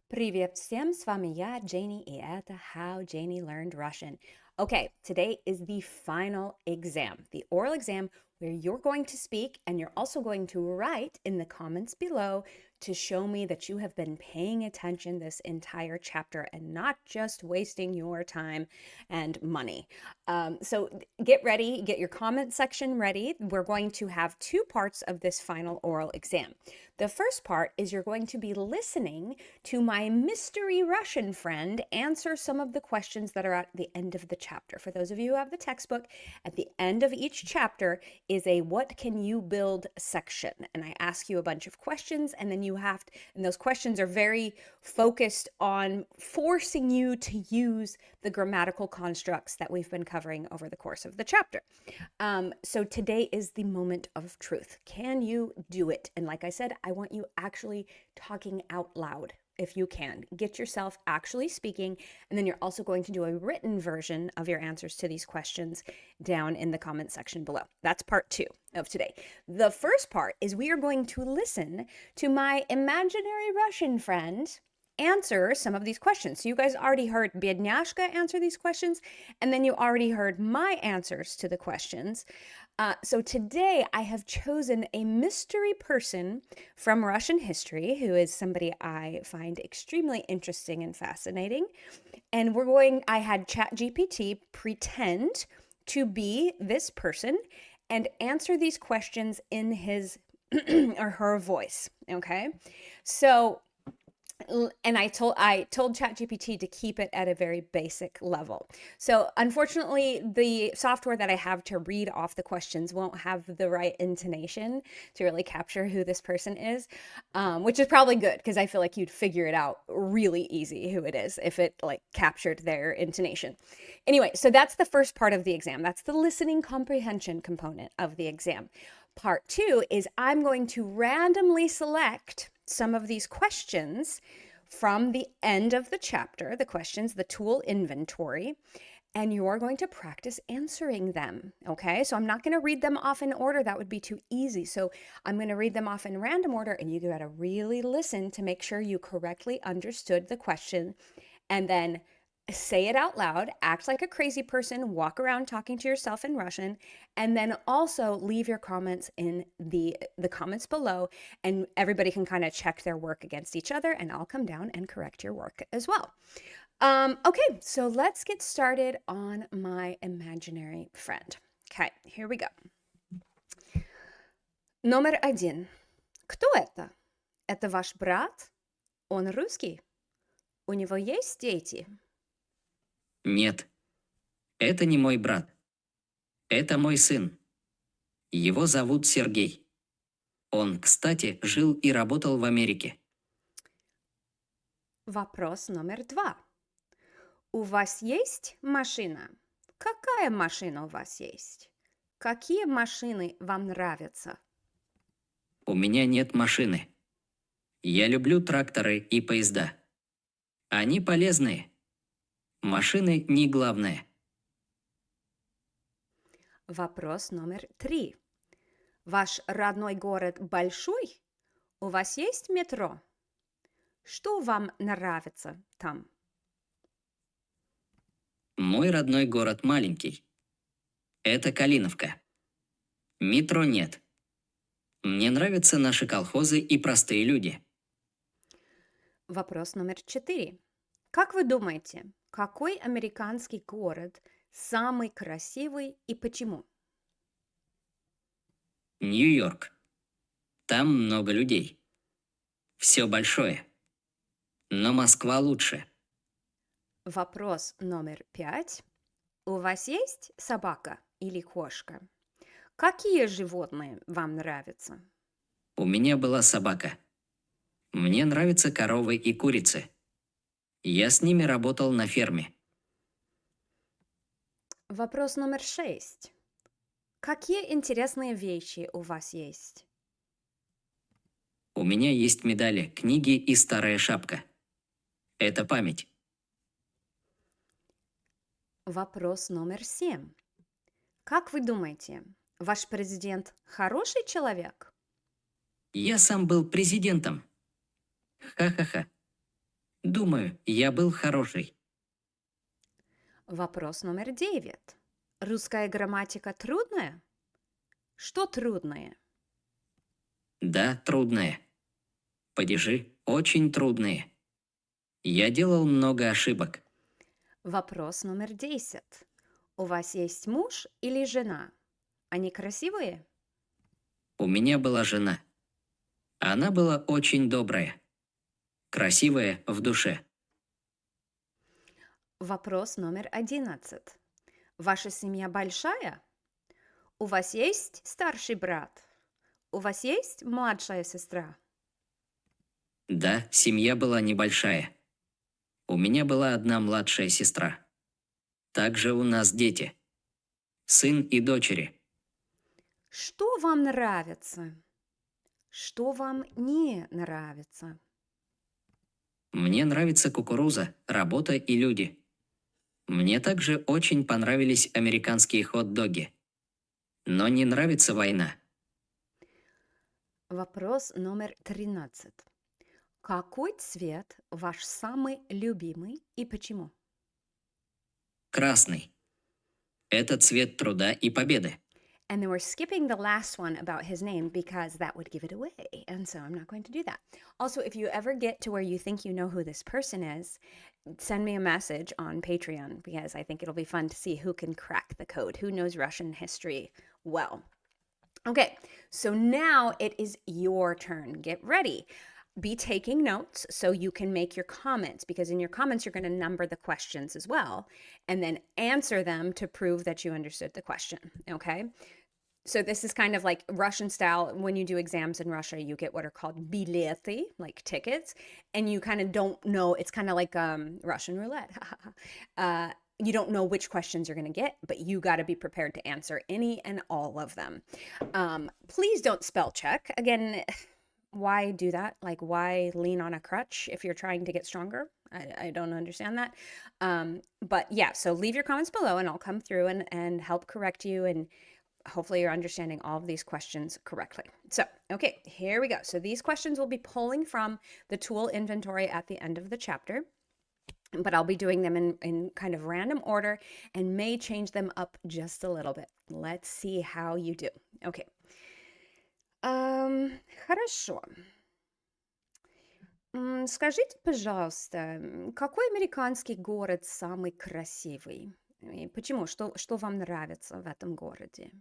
Привет всем, с вами я, Janey, и это How Janey Learned Russian. Okay, today is the final exam, the oral exam where you're going to speak and you're also going to write in the comments below to show me that you have been paying attention this entire chapter and not just wasting your time and money. So get ready, get your comment section ready. We're going to have two parts of this final oral exam. The first part is you're going to be listening to my mystery Russian friend answer some of the questions that are at the end of the chapter. For those of you who have the textbook, at the end of each chapter is a what can you build section. And I ask you a bunch of questions, and then and those questions are very focused on forcing you to use the grammatical constructs that we've been covering over the course of the chapter. So today is the moment of truth. Can you do it? And like I said, I want you actually talking out loud if you can. Get yourself actually speaking, and then you're also going to do a written version of your answers to these questions down in the comment section below. That's part 2 of today. The first part is we are going to listen to my imaginary Russian friend answer some of these questions. So you guys already heard Biednyashka answer these questions, and then you already heard my answers to the questions. So today I have chosen a mystery person from Russian history who is somebody I find extremely interesting and fascinating. And I had ChatGPT pretend to be this person and answer these questions in his or her voice. Okay. So and I told ChatGPT to keep it at a very basic level. So unfortunately, the software that I have to read off the questions won't have the right intonation to really capture who this person is, which is probably good because I feel like you'd figure it out really easy who it is if it like captured their intonation. Anyway, so that's the first part of the exam. That's the listening comprehension component of the exam. Part 2 is I'm going to randomly select some of these questions from the end of the chapter, the questions, the tool inventory, and you're going to practice answering them. Okay, so I'm not going to read them off in order. That would be too easy. So I'm going to read them off in random order, and you got to really listen to make sure you correctly understood the question, and then say it out loud, act like a crazy person, walk around talking to yourself in Russian, and then also leave your comments in the comments below, and everybody can kind of check their work against each other, and I'll come down and correct your work as well. Okay, so let's get started on my imaginary friend. Okay, here we go. Номер 1. Кто это? Это ваш брат? Он русский? У него есть дети? Нет, это не мой брат. Это мой сын. Его зовут Сергей. Он, кстати, жил и работал в Америке. Вопрос номер 2. У вас есть машина? Какая машина у вас есть? Какие машины вам нравятся? У меня нет машины. Я люблю тракторы и поезда. Они полезные. Машины не главное. Вопрос номер 3. Ваш родной город большой? У вас есть метро? Что вам нравится там? Мой родной город маленький. Это Калиновка. Метро нет. Мне нравятся наши колхозы и простые люди. Вопрос номер 4. Как вы думаете, какой американский город самый красивый и почему? Нью-Йорк. Там много людей. Все большое. Но Москва лучше. Вопрос номер 5. У вас есть собака или кошка? Какие животные вам нравятся? У меня была собака. Мне нравятся коровы и курицы. Я с ними работал на ферме. Вопрос номер 6. Какие интересные вещи у вас есть? У меня есть медали, книги и старая шапка. Это память. Вопрос номер 7. Как вы думаете, ваш президент хороший человек? Я сам был президентом. Ха-ха-ха. я был хороший. Вопрос номер 9. Русская грамматика трудная? Что трудное? Да, трудные. Падежи очень трудные. Я делал много ошибок. Вопрос номер 10. У вас есть муж или жена? Они красивые? У меня была жена. Она была очень добрая. Красивая в душе. Вопрос номер 11. Ваша семья большая? У вас есть старший брат? У вас есть младшая сестра? Да, семья была небольшая. У меня была одна младшая сестра. Также у нас дети. Сын и дочери. Что вам нравится? Что вам не нравится? Мне нравится кукуруза, работа и люди. Мне также очень понравились американские хот-доги. Но не нравится война. Вопрос номер 13. Какой цвет ваш самый любимый и почему? Красный. Это цвет труда и победы. And then we're skipping the last one about his name because that would give it away. And so I'm not going to do that. Also, if you ever get to where you think you know who this person is, send me a message on Patreon because I think it'll be fun to see who can crack the code, who knows Russian history well. Okay, so now it is your turn. Get ready. Be taking notes so you can make your comments because in your comments, you're going to number the questions as well and then answer them to prove that you understood the question. Okay. So this is kind of like Russian style. When you do exams in Russia, you get what are called bilety, like tickets, and you kind of don't know. It's kind of like Russian roulette. You don't know which questions you're going to get, but you got to be prepared to answer any and all of them. Please don't spell check. Again, why do that? Like, why lean on a crutch if you're trying to get stronger? I don't understand that. But yeah, so leave your comments below and I'll come through and help correct you and hopefully you're understanding all of these questions correctly. So, okay, here we go. So these questions will be pulling from the tool inventory at the end of the chapter, but I'll be doing them in kind of random order and may change them up just a little bit. Let's see how you do. Okay. Хорошо. Скажите, пожалуйста, какой американский город самый красивый? И почему? Что вам нравится в этом городе?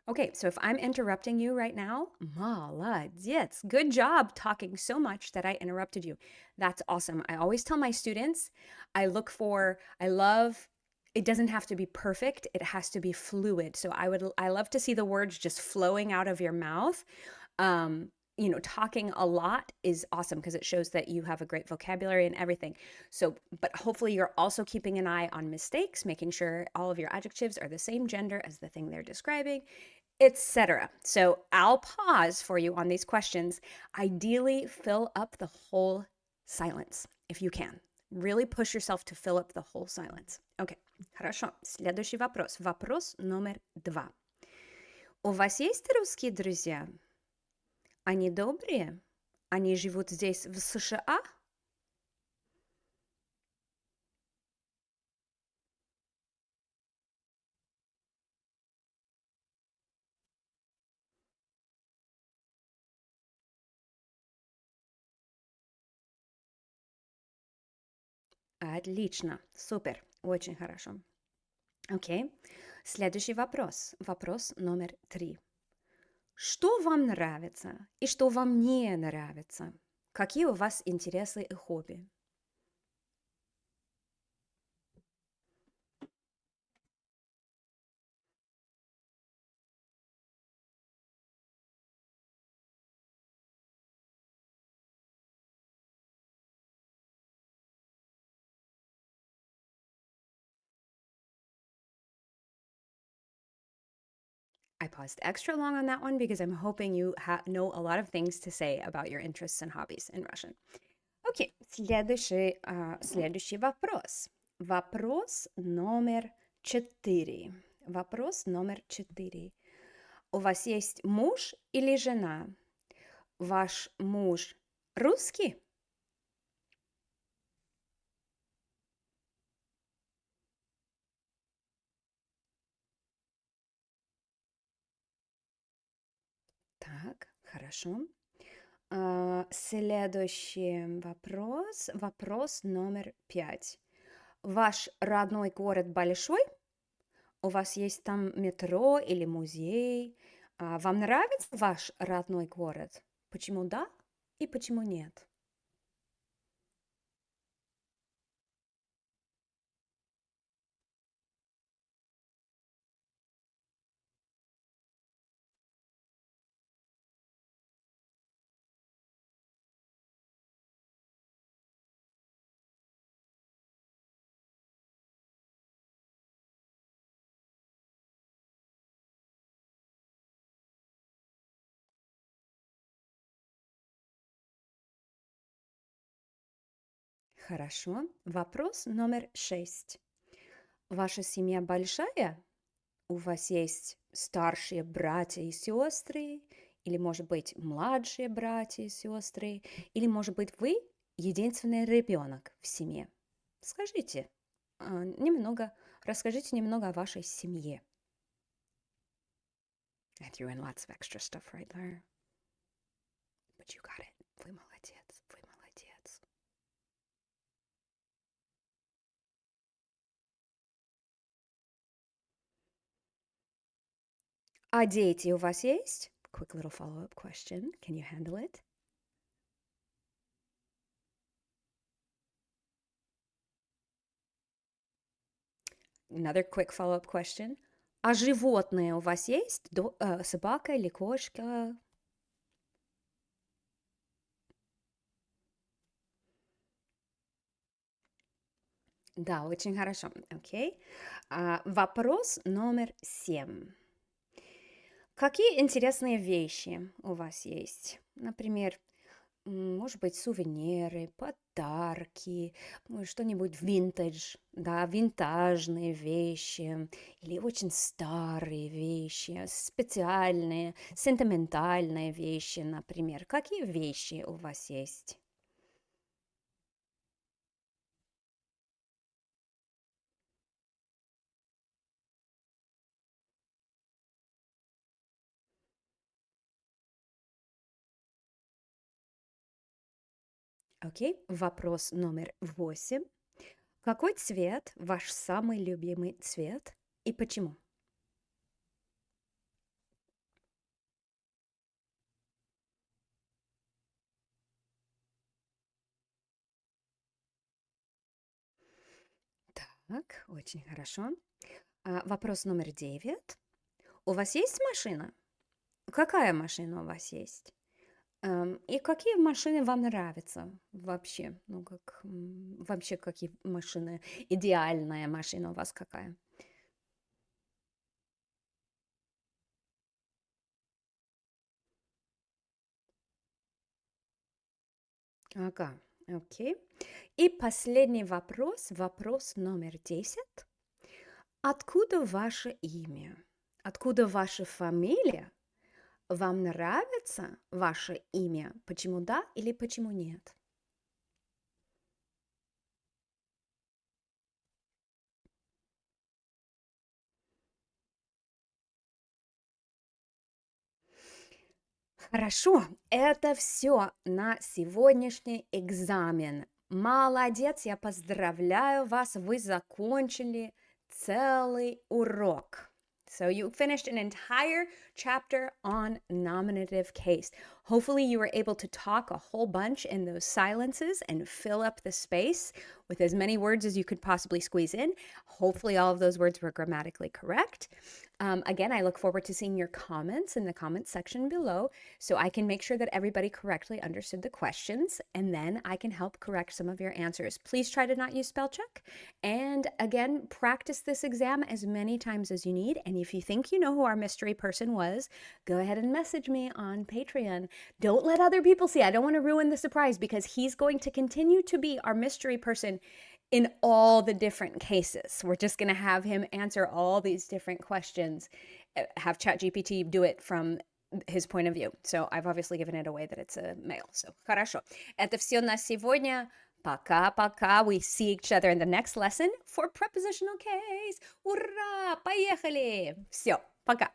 Okay, so if I'm interrupting you right now, молодец. Good job talking so much that I interrupted you. That's awesome. I always tell my students, I love, it doesn't have to be perfect. It has to be fluid. So I love to see the words just flowing out of your mouth. Talking a lot is awesome because it shows that you have a great vocabulary and everything. So, but hopefully you're also keeping an eye on mistakes, making sure all of your adjectives are the same gender as the thing they're describing, etc. So I'll pause for you on these questions. Ideally, fill up the whole silence if you can. Really push yourself to fill up the whole silence. Okay, хорошо. Следующий вопрос. Вопрос номер 2. У вас есть русские друзья? Они добрые? Они живут здесь, в США? Отлично, супер, очень хорошо. Окей, следующий вопрос. Вопрос номер 3. Что вам нравится и что вам не нравится? Какие у вас интересы и хобби? I paused extra long on that one because I'm hoping you know a lot of things to say about your interests and hobbies in Russian. Окей, следующий вопрос. Вопрос номер 4. Вопрос номер 4. У вас есть муж или жена? Ваш муж русский? Так, хорошо. Следующий вопрос. Вопрос номер 5. Ваш родной город большой? У вас есть там метро или музей? Вам нравится ваш родной город? Почему да и почему нет? Хорошо. Вопрос номер 6. Ваша семья большая? У вас есть старшие братья и сестры? Или, может быть, младшие братья и сестры? Или, может быть, вы единственный ребенок в семье? Скажите расскажите немного о вашей семье. I threw in lots of extra stuff right there. But you got it. Вы молодец, вы молодец. А дети у вас есть? Quick little follow-up question. Can you handle it? Another quick follow-up question. А животные у вас есть? Собака или кошка? Да, очень хорошо. Окей. Вопрос номер 7. Какие интересные вещи у вас есть? Например, может быть, сувениры, подарки, что-нибудь винтаж, да, винтажные вещи или очень старые вещи, специальные, сентиментальные вещи, например. Какие вещи у вас есть? Окей, вопрос номер 8. Какой цвет ваш самый любимый цвет и почему? Так, очень хорошо. Вопрос номер 9. У вас есть машина? Какая машина у вас есть? И какие машины вам нравятся вообще? Вообще, какие машины? Идеальная машина у вас какая? Ага, окей. И последний вопрос, вопрос номер 10. Откуда ваше имя? Откуда ваша фамилия? Вам нравится ваше имя? Почему да или почему нет? Хорошо, это все на сегодняшний экзамен. Молодец, я поздравляю вас, вы закончили целый урок. So you finished an entire chapter on nominative case. Hopefully you were able to talk a whole bunch in those silences and fill up the space with as many words as you could possibly squeeze in. Hopefully all of those words were grammatically correct. Again, I look forward to seeing your comments in the comments section below so I can make sure that everybody correctly understood the questions, and then I can help correct some of your answers. Please try to not use spell check. And again, practice this exam as many times as you need. And if you think you know who our mystery person was, go ahead and message me on Patreon. Don't let other people see. I don't want to ruin the surprise because he's going to continue to be our mystery person in all the different cases. We're just going to have him answer all these different questions, have ChatGPT do it from his point of view. So I've obviously given it away that it's a male. So, хорошо. Это все на сегодня. Пока-пока. We see each other in the next lesson for prepositional case. Ура! Поехали! Все, пока.